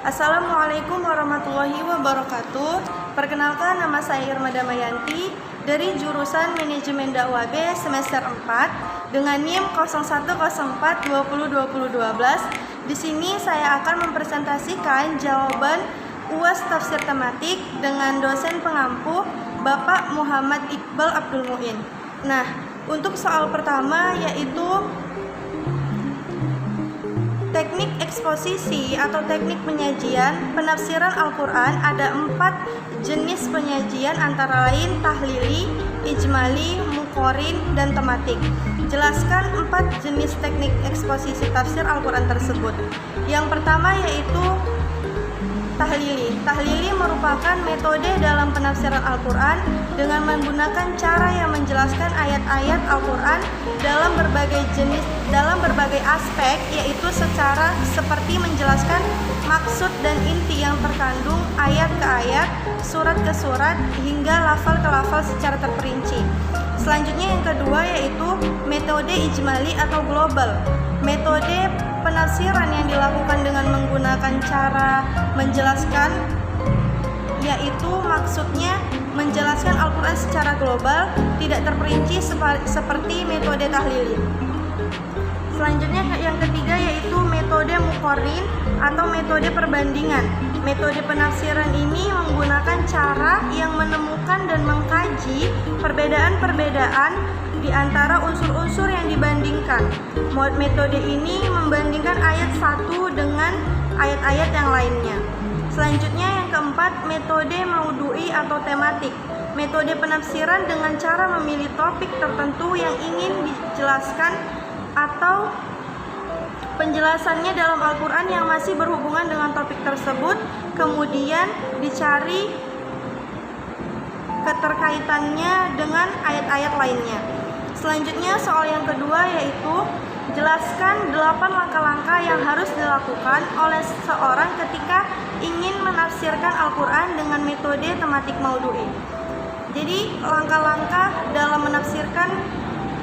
Assalamualaikum warahmatullahi wabarakatuh. Perkenalkan, nama saya Irma Damayanti dari jurusan Manajemen Dakwah B semester 4 dengan NIM 0104202012. Di sini saya akan mempresentasikan jawaban UAS tafsir tematik dengan dosen pengampu Bapak Muhammad Iqbal Abdul Muin. Nah, untuk soal pertama yaitu teknik eksposisi atau teknik penyajian penafsiran Al-Quran. Ada 4 jenis penyajian, antara lain tahlili, ijmali, muqorin, dan tematik. Jelaskan 4 jenis teknik eksposisi tafsir Al-Quran tersebut. Yang pertama yaitu tahlili. Tahlili merupakan metode dalam penafsiran Al-Quran dengan menggunakan cara yang menjelaskan ayat-ayat Al-Quran dalam berbagai aspek, yaitu seperti menjelaskan maksud dan inti yang terkandung ayat ke ayat, surat ke surat, hingga lafal ke lafal secara terperinci. Selanjutnya yang kedua yaitu metode ijmali atau global. Metode penafsiran yang dilakukan dengan menggunakan cara menjelaskan, yaitu maksudnya menjelaskan Al-Quran secara global, tidak terperinci seperti metode tahlili. Selanjutnya yang ketiga yaitu metode muqorin atau metode perbandingan. Metode penafsiran ini menggunakan cara yang menemukan dan mengkaji perbedaan-perbedaan di antara unsur-unsur yang dibandingkan. Metode ini membandingkan ayat satu dengan ayat-ayat yang lainnya. Selanjutnya yang keempat, metode maudu'i atau tematik. Metode penafsiran dengan cara memilih topik tertentu yang ingin dijelaskan atau penjelasannya dalam Al-Quran yang masih berhubungan dengan topik tersebut, kemudian dicari keterkaitannya dengan ayat-ayat lainnya. Selanjutnya soal yang kedua yaitu jelaskan 8 langkah-langkah yang harus dilakukan oleh seseorang ketika ingin menafsirkan Al-Quran dengan metode tematik maudu'i. Jadi langkah-langkah dalam menafsirkan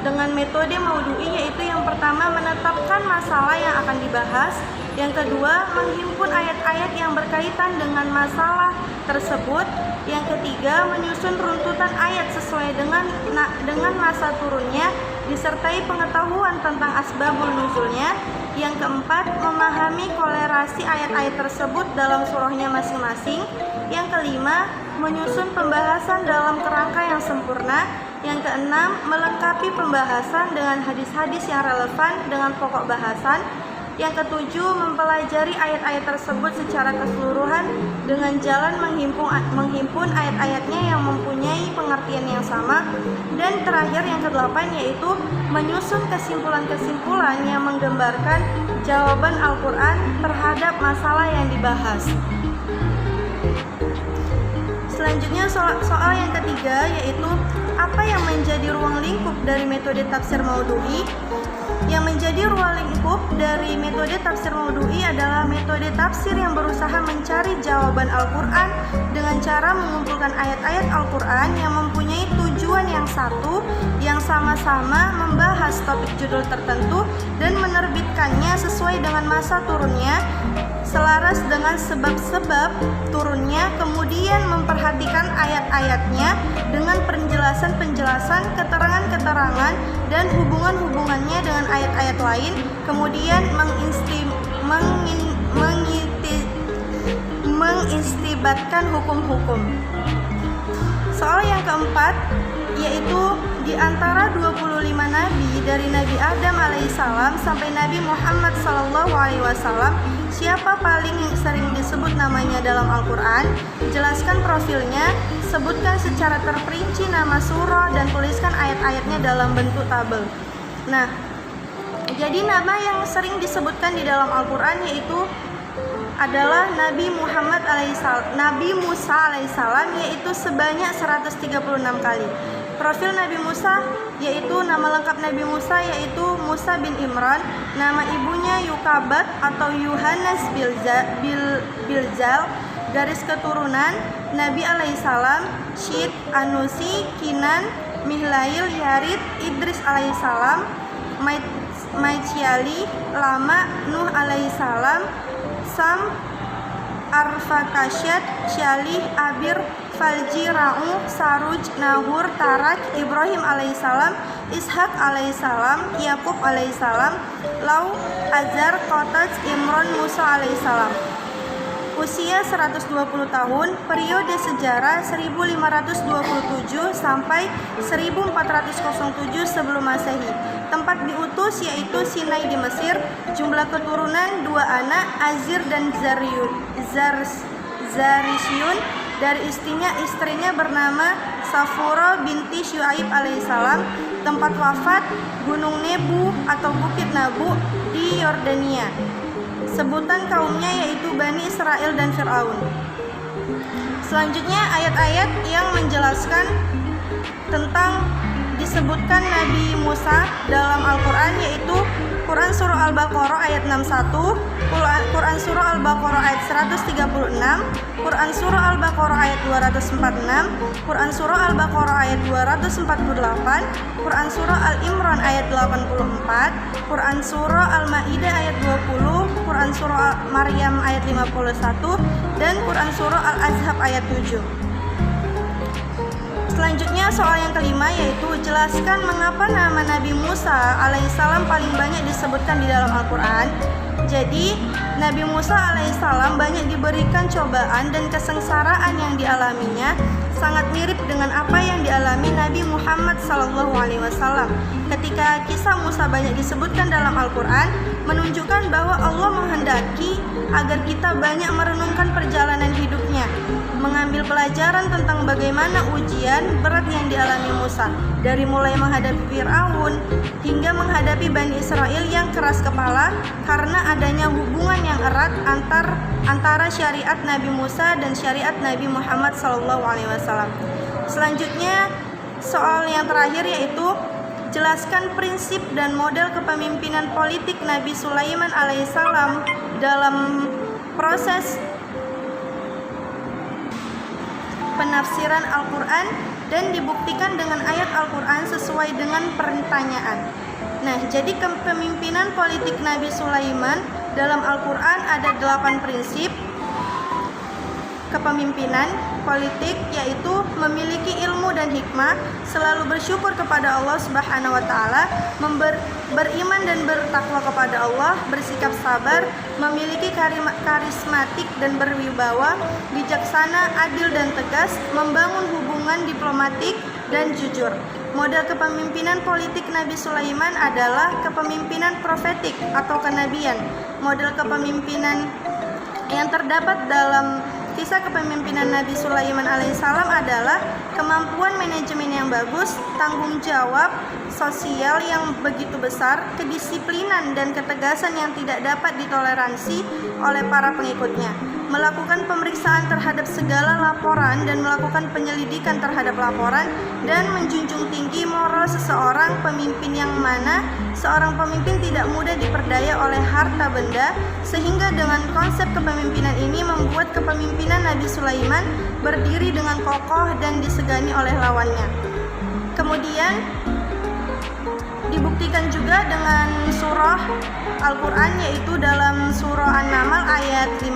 dengan metode maudu'i yaitu yang pertama menetapkan masalah yang akan dibahas, yang kedua menghimpun ayat-ayat yang berkaitan dengan masalah tersebut, yang ketiga menyusun runtutan ayat sesuai dengan masa turunnya disertai pengetahuan tentang asbabul nuzulnya, yang keempat memahami kolerasi ayat-ayat tersebut dalam surahnya masing-masing, yang kelima menyusun pembahasan dalam kerangka yang sempurna, yang keenam melengkapi pembahasan dengan hadis-hadis yang relevan dengan pokok bahasan, yang ketujuh mempelajari ayat-ayat tersebut secara keseluruhan dengan jalan menghimpun ayat-ayatnya yang mempunyai pengertian yang sama, dan terakhir yang kedelapan yaitu menyusun kesimpulan-kesimpulan yang menggambarkan jawaban Al-Quran terhadap masalah yang dibahas. Selanjutnya soal yang ketiga yaitu apa yang menjadi ruang lingkup dari metode tafsir maudu'i. Yang menjadi ruang lingkup dari metode tafsir maudu'i adalah metode tafsir yang berusaha mencari jawaban Al-Quran dengan cara mengumpulkan ayat-ayat Al-Quran yang mempunyai tujuan yang satu, yang sama-sama membahas topik judul tertentu dan menerbitkannya sesuai dengan masa turunnya, selaras dengan sebab-sebab turunnya, kemudian memperhatikan ayat-ayatnya dengan penjelasan-penjelasan, keterangan-keterangan, dan hubungan-hubungannya dengan ayat-ayat lain, kemudian mengistibatkan hukum-hukum. Soal yang keempat yaitu di antara 25 nabi dari Nabi Adam alaihissalam sampai Nabi Muhammad SAW, siapa paling sering disebut namanya dalam Al-Quran? Jelaskan profilnya, sebutkan secara terperinci nama surah, dan tuliskan ayat-ayatnya dalam bentuk tabel. Nah, jadi nama yang sering disebutkan di dalam Al-Quran yaitu adalah Nabi Musa alaihissalam, yaitu sebanyak 136 kali. Profil Nabi Musa yaitu nama lengkap Nabi Musa yaitu Musa bin Imran, nama ibunya Yukabat atau Yohanes Bilzal, garis keturunan Nabi alaihissalam Syed, Anusi, Kinan, Mihlail, Yarid, Idris alaihissalam, Maisyali, Lama, Nuh alaihissalam, Sam, Arfakasyad, Syalih, Abir, Falji, Ra'u, Saruj, Nahur, Tarak, Ibrahim alaihissalam, Ishak alaihissalam, Yakub alaihissalam, Lau, Azar, Qotaj, Imron, Musa alaihissalam. Usia 120 tahun, periode sejarah 1527 sampai 1407 sebelum Masehi. Tempat diutus yaitu Sinai di Mesir. Jumlah keturunan 2 anak, Azir dan Zarishyun. Dari istrinya bernama Safura binti Syuaib alaihissalam. Tempat wafat Gunung Nebu atau Bukit Nabu di Yordania. Sebutan kaumnya yaitu Bani Israel dan Fir'aun. Selanjutnya ayat-ayat yang menjelaskan tentang disebutkan Nabi Musa dalam Al-Quran, yaitu Quran Surah Al-Baqarah ayat 61, Quran Surah Al-Baqarah ayat 136, Quran Surah Al-Baqarah ayat 246, Quran Surah Al-Baqarah ayat 248, Quran Surah Al-Imran ayat 84, Quran Surah Al-Ma'idah ayat 20, Quran Surah Maryam ayat 51, dan Quran Surah Al-Ahzab ayat 7. Selanjutnya soal yang kelima, yaitu jelaskan mengapa nama Nabi Musa alaihissalam paling banyak disebutkan di dalam Al-Quran. Jadi Nabi Musa alaihissalam banyak diberikan cobaan dan kesengsaraan yang dialaminya sangat mirip dengan apa yang dialami Nabi Muhammad SAW. Ketika kisah Musa banyak disebutkan dalam Al-Quran, menunjukkan bahwa Allah menghendaki agar kita banyak merenungkan perjalanan hidupnya, mengambil pelajaran tentang bagaimana ujian berat yang dialami Musa, dari mulai menghadapi Fir'aun hingga menghadapi Bani Israel yang keras kepala karena adanya hubungan yang erat antara syariat Nabi Musa dan syariat Nabi Muhammad SAW. Selanjutnya soal yang terakhir, yaitu jelaskan prinsip dan model kepemimpinan politik Nabi Sulaiman alaihissalam dalam proses penafsiran Al-Quran dan dibuktikan dengan ayat Al-Quran sesuai dengan pertanyaan. Nah, jadi kepemimpinan politik Nabi Sulaiman dalam Al-Quran ada 8 prinsip kepemimpinan politik, yaitu memiliki ilmu dan hikmah, selalu bersyukur kepada Allah Subhanahu wa taala, beriman dan bertakwa kepada Allah, bersikap sabar, memiliki karismatik dan berwibawa, bijaksana, adil dan tegas, membangun hubungan diplomatik dan jujur. Model kepemimpinan politik Nabi Sulaiman adalah kepemimpinan profetik atau kenabian. Model kepemimpinan yang terdapat dalam kisah kepemimpinan Nabi Sulaiman alaihissalam adalah kemampuan manajemen yang bagus, tanggung jawab sosial yang begitu besar, kedisiplinan dan ketegasan yang tidak dapat ditoleransi oleh para pengikutnya, melakukan pemeriksaan terhadap segala laporan dan melakukan penyelidikan terhadap laporan, dan menjunjung tinggi moral seseorang pemimpin, yang mana seorang pemimpin tidak mudah diperdaya oleh harta benda, sehingga dengan konsep kepemimpinan ini membuat kepemimpinan Nabi Sulaiman berdiri dengan kokoh dan disegani oleh lawannya. Kemudian dibuktikan juga dengan surah Al-Quran, yaitu dalam surah An-Naml ayat 15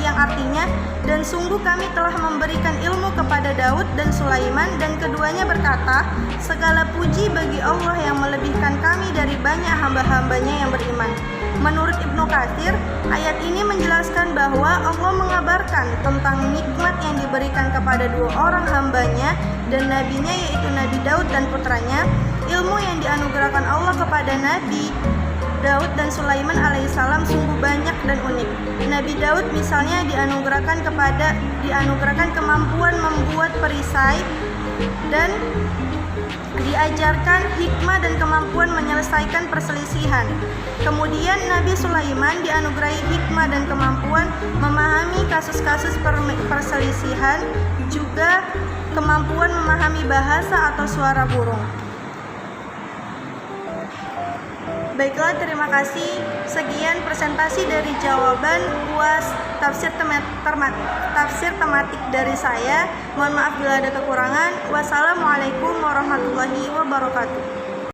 yang artinya, dan sungguh kami telah memberikan ilmu kepada Daud dan Sulaiman, dan keduanya berkata, segala puji bagi Allah yang melebihkan kami dari banyak hamba-hambanya yang beriman. Menurut Ibnu Katsir, ayat ini menjelaskan bahwa Allah mengabarkan tentang nikmat yang diberikan kepada 2 orang hambanya dan nabinya, yaitu Nabi Daud dan putranya. Ilmu yang dianugerahkan Allah kepada Nabi Daud dan Sulaiman alaihissalam sungguh banyak dan unik. Nabi Daud misalnya dianugerahkan kemampuan membuat perisai dan diajarkan hikmah dan kemampuan menyelesaikan perselisihan. Kemudian Nabi Sulaiman dianugerahi hikmah dan kemampuan memahami kasus-kasus perselisihan, juga kemampuan memahami bahasa atau suara burung. Baiklah, terima kasih. Sekian presentasi dari jawaban UAS tafsir tematik dari saya. Mohon maaf bila ada kekurangan. Wassalamualaikum warahmatullahi wabarakatuh.